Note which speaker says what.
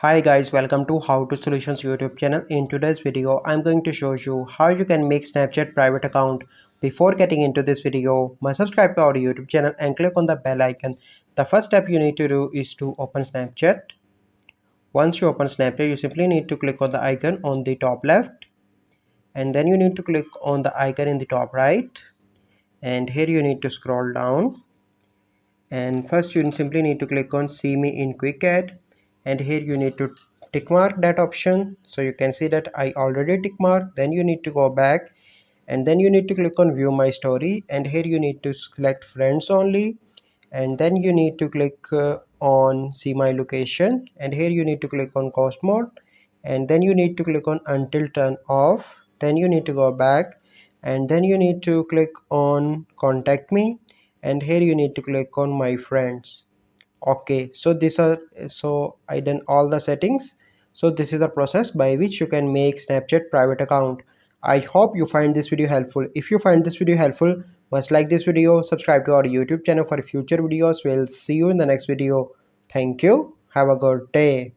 Speaker 1: Hi guys, welcome to How to Solutions YouTube channel. In today's video, I'm going to show you how you can make Snapchat private account. Before getting into this video, must subscribe to our YouTube channel and click on the bell icon. The first step you need to do is to open Snapchat. Once you open Snapchat, you simply need to click on the icon on the top left, and then you need to click on the icon in the top right, and here you need to scroll down, and first you simply need to click on see me in quick add, and here you need to tick mark that option. So you can see that I already tick mark. Then you need to go back, and then you need to click on view my story, and here you need to select friends only, and then you need to click on see my location, and here you need to click on ghost mode, and then you need to click on until turn off. Then you need to go back, and then you need to click on contact me, and here you need to click on my friends. Okay, so I done all the settings. So this is the process by which you can make Snapchat private account. I hope you find this video helpful. If you find this video helpful, must like this video, subscribe to our YouTube channel for future videos. We'll see you in the next video. Thank you, have a good day.